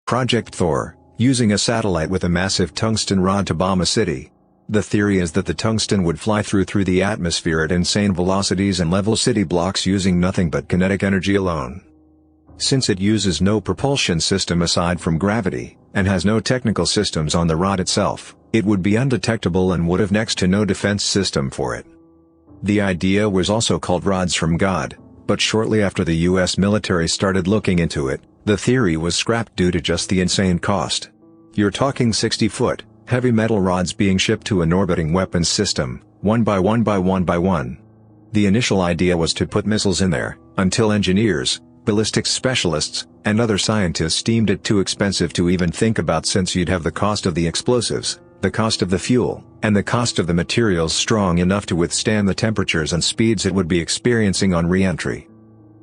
Project Thor, using a satellite with a massive tungsten rod to bomb a city. The theory is that the tungsten would fly through the atmosphere at insane velocities and level city blocks using nothing but kinetic energy alone. Since it uses no propulsion system aside from gravity, and has no technical systems on the rod itself, it would be undetectable and would have next to no defense system for it. The idea was also called rods from God, but shortly after the US military started looking into it, the theory was scrapped due to just the insane cost. You're talking 60-foot, heavy metal rods being shipped to an orbiting weapons system, one by one by one by one. The initial idea was to put missiles in there, until engineers, ballistics specialists, and other scientists deemed it too expensive to even think about, since you'd have the cost of the explosives, the cost of the fuel, and the cost of the materials strong enough to withstand the temperatures and speeds it would be experiencing on re-entry.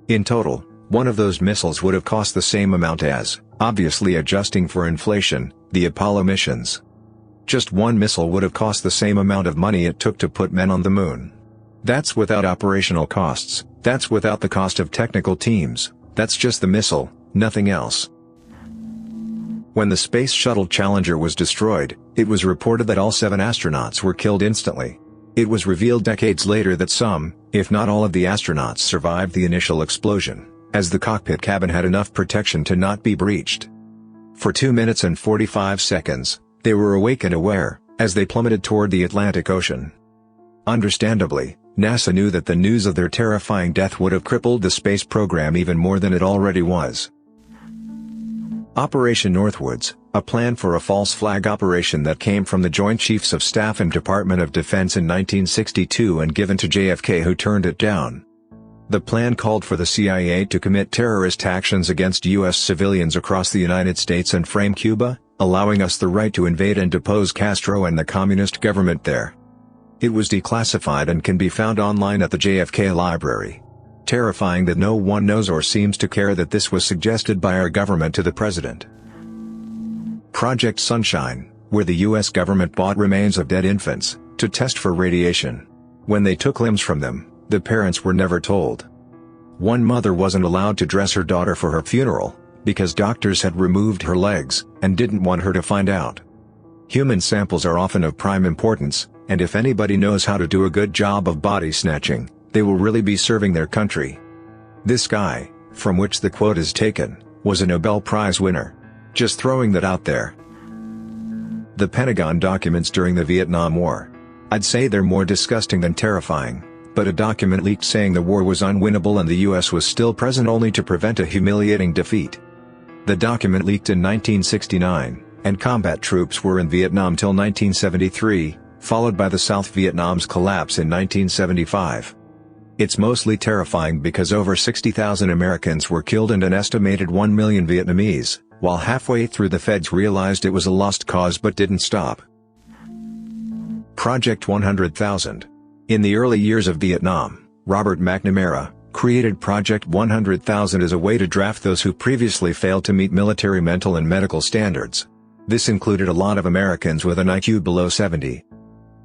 In total, one of those missiles would have cost the same amount as, obviously adjusting for inflation, the Apollo missions. Just one missile would have cost the same amount of money it took to put men on the moon. That's without operational costs, that's without the cost of technical teams, that's just the missile, nothing else. When the Space Shuttle Challenger was destroyed, it was reported that all 7 astronauts were killed instantly. It was revealed decades later that some, if not all of the astronauts survived the initial explosion, as the cockpit cabin had enough protection to not be breached. For 2 minutes and 45 seconds, they were awake and aware, as they plummeted toward the Atlantic Ocean. Understandably, NASA knew that the news of their terrifying death would have crippled the space program even more than it already was. Operation Northwoods, a plan for a false flag operation that came from the Joint Chiefs of Staff and Department of Defense in 1962 and given to JFK, who turned it down. The plan called for the CIA to commit terrorist actions against U.S. civilians across the United States and frame Cuba, allowing us the right to invade and depose Castro and the communist government there. It was declassified and can be found online at the JFK Library. Terrifying that no one knows or seems to care that this was suggested by our government to the president. Project Sunshine, where the US government bought remains of dead infants, to test for radiation. When they took limbs from them, the parents were never told. One mother wasn't allowed to dress her daughter for her funeral, because doctors had removed her legs, and didn't want her to find out. Human samples are often of prime importance, and if anybody knows how to do a good job of body snatching, they will really be serving their country. This guy, from which the quote is taken, was a Nobel Prize winner. Just throwing that out there. The Pentagon documents during the Vietnam War. I'd say they're more disgusting than terrifying, but a document leaked saying the war was unwinnable and the US was still present only to prevent a humiliating defeat. The document leaked in 1969, and combat troops were in Vietnam till 1973, followed by the South Vietnam's collapse in 1975. It's mostly terrifying because over 60,000 Americans were killed and an estimated 1 million Vietnamese, while halfway through the feds realized it was a lost cause but didn't stop. Project 100,000. In the early years of Vietnam, Robert McNamara created Project 100,000 as a way to draft those who previously failed to meet military mental and medical standards. This included a lot of Americans with an IQ below 70.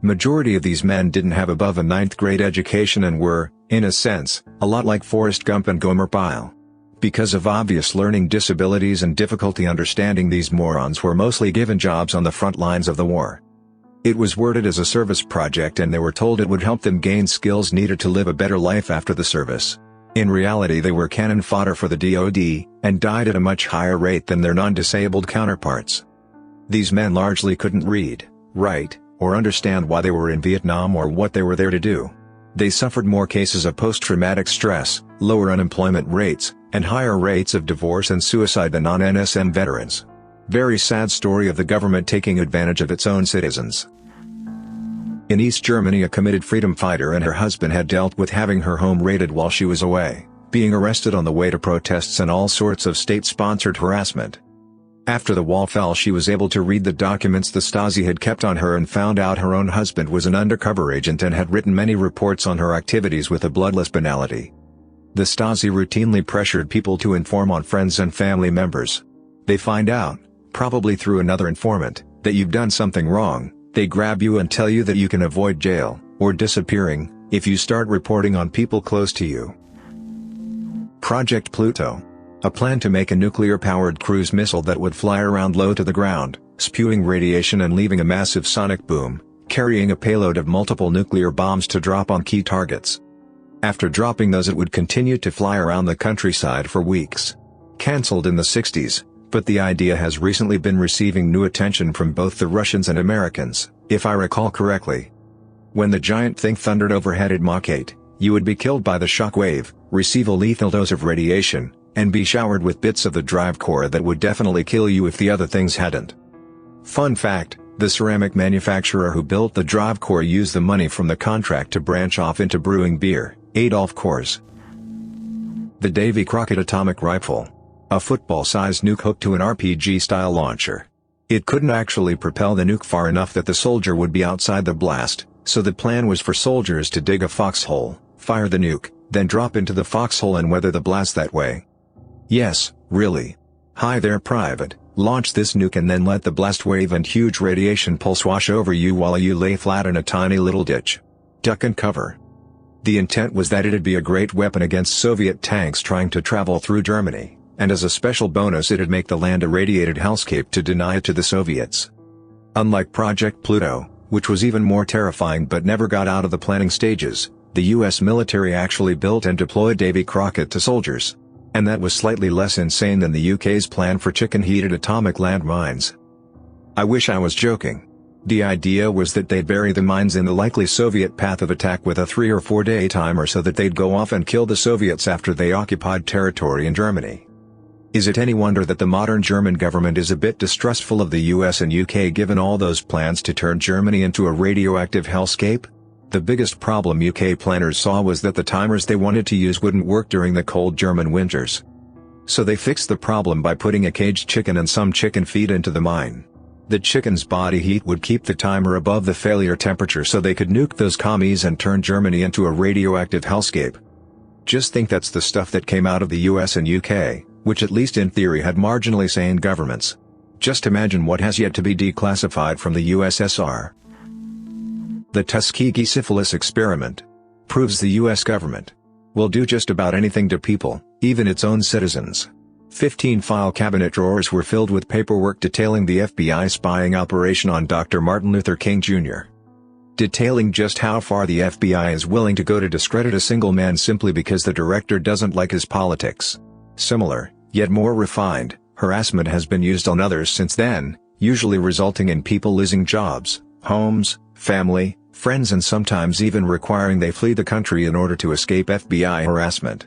Majority of these men didn't have above a 9th grade education and were, in a sense, a lot like Forrest Gump and Gomer Pyle. Because of obvious learning disabilities and difficulty understanding, these morons were mostly given jobs on the front lines of the war. It was worded as a service project and they were told it would help them gain skills needed to live a better life after the service. In reality, they were cannon fodder for the DoD, and died at a much higher rate than their non-disabled counterparts. These men largely couldn't read, write, or understand why they were in Vietnam or what they were there to do. They suffered more cases of post-traumatic stress, lower unemployment rates, and higher rates of divorce and suicide than non-NSM veterans. Very sad story of the government taking advantage of its own citizens. In East Germany, a committed freedom fighter and her husband had dealt with having her home raided while she was away, being arrested on the way to protests and all sorts of state-sponsored harassment. After the wall fell, she was able to read the documents the Stasi had kept on her and found out her own husband was an undercover agent and had written many reports on her activities with a bloodless banality. The Stasi routinely pressured people to inform on friends and family members. They find out, probably through another informant, that you've done something wrong. They grab you and tell you that you can avoid jail, or disappearing, if you start reporting on people close to you. Project Pluto. A plan to make a nuclear-powered cruise missile that would fly around low to the ground, spewing radiation and leaving a massive sonic boom, carrying a payload of multiple nuclear bombs to drop on key targets. After dropping those, it would continue to fly around the countryside for weeks. Cancelled in the 60s, but the idea has recently been receiving new attention from both the Russians and Americans, if I recall correctly. When the giant thing thundered overhead at Mach 8, you would be killed by the shock wave, receive a lethal dose of radiation, and be showered with bits of the drive core that would definitely kill you if the other things hadn't. Fun fact, the ceramic manufacturer who built the drive core used the money from the contract to branch off into brewing beer, Adolf Coors. The Davy Crockett atomic rifle. A football-sized nuke hooked to an RPG-style launcher. It couldn't actually propel the nuke far enough that the soldier would be outside the blast, so the plan was for soldiers to dig a foxhole, fire the nuke, then drop into the foxhole and weather the blast that way. Yes, really. Hi there, Private. Launch this nuke and then let the blast wave and huge radiation pulse wash over you while you lay flat in a tiny little ditch. Duck and cover. The intent was that it'd be a great weapon against Soviet tanks trying to travel through Germany, and as a special bonus it'd make the land a radiated hellscape to deny it to the Soviets. Unlike Project Pluto, which was even more terrifying but never got out of the planning stages, the US military actually built and deployed Davy Crockett to soldiers. And that was slightly less insane than the UK's plan for chicken-heated atomic landmines. I wish I was joking. The idea was that they'd bury the mines in the likely Soviet path of attack with a 3 or 4 day timer so that they'd go off and kill the Soviets after they occupied territory in Germany. Is it any wonder that the modern German government is a bit distrustful of the US and UK given all those plans to turn Germany into a radioactive hellscape? The biggest problem UK planners saw was that the timers they wanted to use wouldn't work during the cold German winters. So they fixed the problem by putting a caged chicken and some chicken feed into the mine. The chicken's body heat would keep the timer above the failure temperature so they could nuke those commies and turn Germany into a radioactive hellscape. Just think that's the stuff that came out of the US and UK, which at least in theory had marginally sane governments. Just imagine what has yet to be declassified from the USSR. The Tuskegee syphilis experiment proves the US government will do just about anything to people, even its own citizens. 15 file cabinet drawers were filled with paperwork detailing the FBI spying operation on Dr. Martin Luther King Jr. Detailing just how far the FBI is willing to go to discredit a single man simply because the director doesn't like his politics. Similar, yet more refined, harassment has been used on others since then, usually resulting in people losing jobs, homes, family, friends and sometimes even requiring they flee the country in order to escape FBI harassment.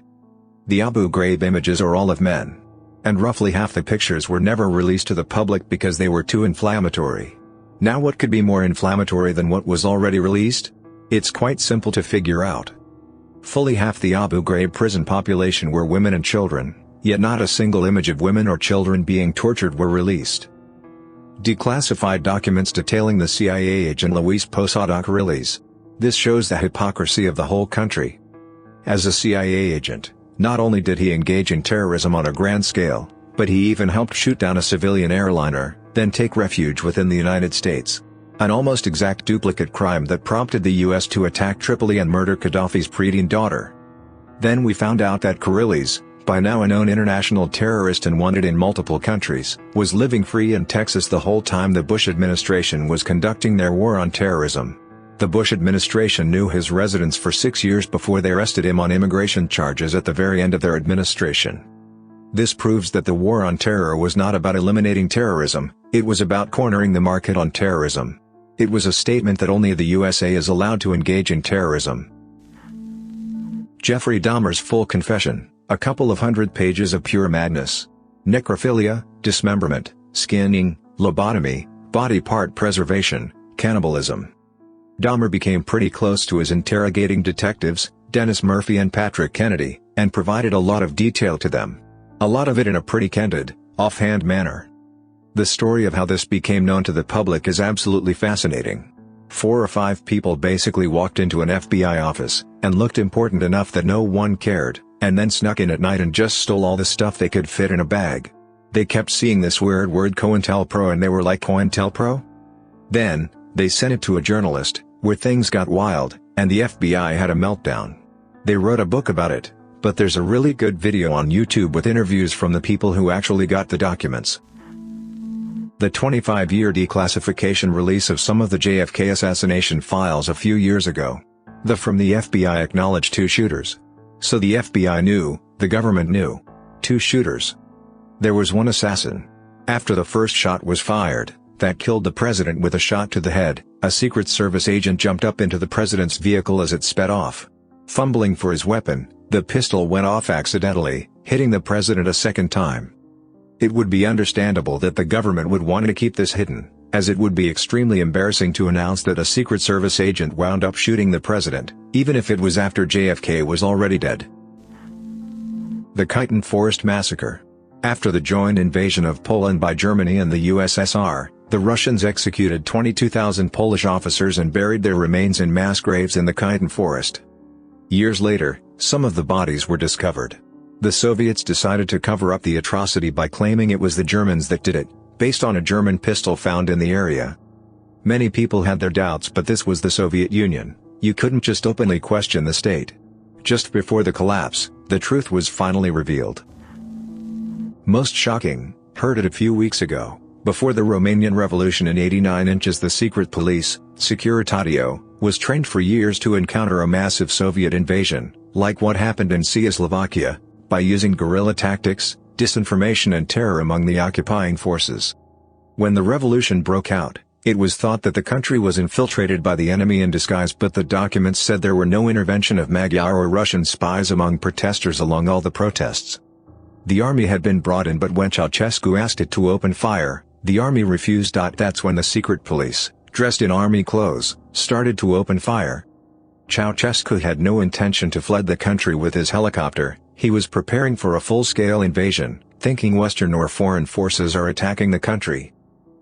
The Abu Ghraib images are all of men. And roughly half the pictures were never released to the public because they were too inflammatory. Now what could be more inflammatory than what was already released? It's quite simple to figure out. Fully half the Abu Ghraib prison population were women and children, yet not a single image of women or children being tortured were released. Declassified documents detailing the CIA agent Luis Posada Carilles. This shows the hypocrisy of the whole country. As a CIA agent, not only did he engage in terrorism on a grand scale, but he even helped shoot down a civilian airliner, then take refuge within the United States. An almost exact duplicate crime that prompted the US to attack Tripoli and murder Gaddafi's preteen daughter. Then we found out that Carilles, by now a known international terrorist and wanted in multiple countries, was living free in Texas the whole time the Bush administration was conducting their war on terrorism. The Bush administration knew his residence for 6 years before they arrested him on immigration charges at the very end of their administration. This proves that the war on terror was not about eliminating terrorism, it was about cornering the market on terrorism. It was a statement that only the USA is allowed to engage in terrorism. Jeffrey Dahmer's full confession. A couple of 100 pages of pure madness. Necrophilia, dismemberment, skinning, lobotomy, body part preservation, cannibalism. Dahmer became pretty close to his interrogating detectives, Dennis Murphy and Patrick Kennedy, and provided a lot of detail to them. A lot of it in a pretty candid, offhand manner. The story of how this became known to the public is absolutely fascinating. 4 or 5 people basically walked into an FBI office, and looked important enough that no one cared, and then snuck in at night and just stole all the stuff they could fit in a bag. They kept seeing this weird word COINTELPRO and they were like, COINTELPRO? Then, they sent it to a journalist, where things got wild, and the FBI had a meltdown. They wrote a book about it, but there's a really good video on YouTube with interviews from the people who actually got the documents. The 25-year declassification release of some of the JFK assassination files a few years ago. From the FBI acknowledged 2 shooters. So the FBI knew, the government knew. 2 shooters. There was one assassin. After the first shot was fired, that killed the president with a shot to the head, a Secret Service agent jumped up into the president's vehicle as it sped off. Fumbling for his weapon, the pistol went off accidentally, hitting the president a second time. It would be understandable that the government would want to keep this hidden, as it would be extremely embarrassing to announce that a Secret Service agent wound up shooting the president, even if it was after JFK was already dead. The Khyton Forest Massacre. After the joint invasion of Poland by Germany and the USSR, the Russians executed 22,000 Polish officers and buried their remains in mass graves in the Khyton Forest. Years later, some of the bodies were discovered. The Soviets decided to cover up the atrocity by claiming it was the Germans that did it, based on a German pistol found in the area. Many people had their doubts, but this was the Soviet Union. You couldn't just openly question the state. Just before the collapse, the truth was finally revealed. Most shocking, heard it a few weeks ago, before the Romanian Revolution in 89 inches, the secret police, Securitatea, was trained for years to encounter a massive Soviet invasion, like what happened in Cehoslovakya, by using guerrilla tactics, disinformation and terror among the occupying forces. When the revolution broke out, it was thought that the country was infiltrated by the enemy in disguise, but the documents said there were no intervention of Magyar or Russian spies among protesters along all the protests. The army had been brought in, but when Ceausescu asked it to open fire, the army refused. That's when the secret police, dressed in army clothes, started to open fire. Ceausescu had no intention to flood the country with his helicopter. He was preparing for a full-scale invasion, thinking Western or foreign forces are attacking the country.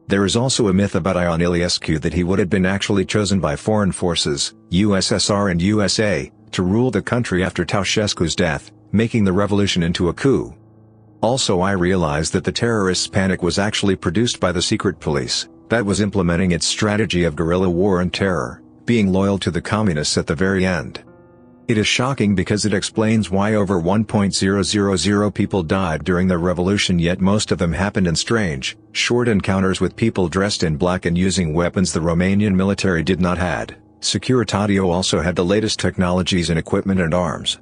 There is also a myth about Ion Iliescu that he would have been actually chosen by foreign forces, USSR and USA, to rule the country after Ceausescu's death, making the revolution into a coup. Also, I realized that the terrorists' panic was actually produced by the secret police, that was implementing its strategy of guerrilla war and terror, being loyal to the communists at the very end. It is shocking because it explains why over 1,000 people died during the revolution, yet most of them happened in strange, short encounters with people dressed in black and using weapons the Romanian military did not had. Securitatea also had the latest technologies in equipment and arms.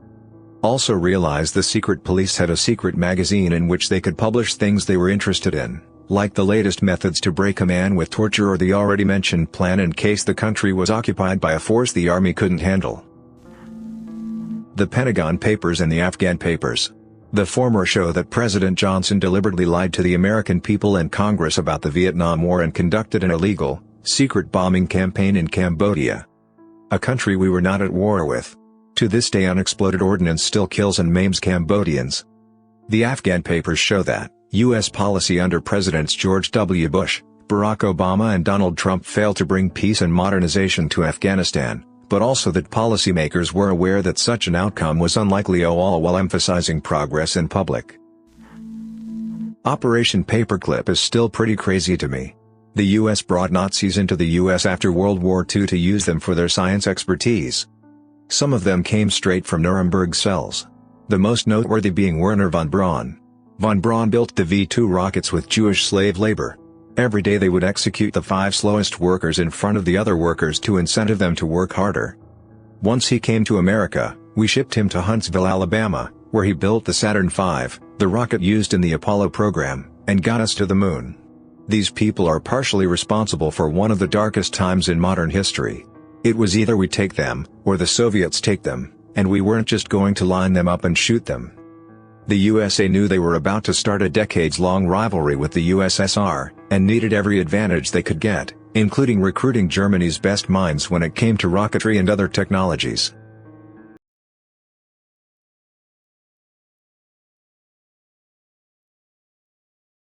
Also realized the secret police had a secret magazine in which they could publish things they were interested in, like the latest methods to break a man with torture or the already mentioned plan in case the country was occupied by a force the army couldn't handle. The Pentagon Papers and the Afghan Papers. The former show that President Johnson deliberately lied to the American people and Congress about the Vietnam War and conducted an illegal, secret bombing campaign in Cambodia, a country we were not at war with. To this day, unexploded ordnance still kills and maims Cambodians. The Afghan Papers show that U.S. policy under Presidents George W. Bush, Barack Obama and Donald Trump failed to bring peace and modernization to Afghanistan, but also that policymakers were aware that such an outcome was unlikely, all while emphasizing progress in public. Operation Paperclip is still pretty crazy to me. The US brought Nazis into the US after World War II to use them for their science expertise. Some of them came straight from Nuremberg cells. The most noteworthy being Werner von Braun. Von Braun built the V-2 rockets with Jewish slave labor. Every day they would execute the 5 slowest workers in front of the other workers to incentive them to work harder. Once he came to America, we shipped him to Huntsville, Alabama, where he built the Saturn V, the rocket used in the Apollo program, and got us to the moon. These people are partially responsible for one of the darkest times in modern history. It was either we take them, or the Soviets take them, and we weren't just going to line them up and shoot them. The USA knew they were about to start a decades-long rivalry with the USSR, and needed every advantage they could get, including recruiting Germany's best minds when it came to rocketry and other technologies.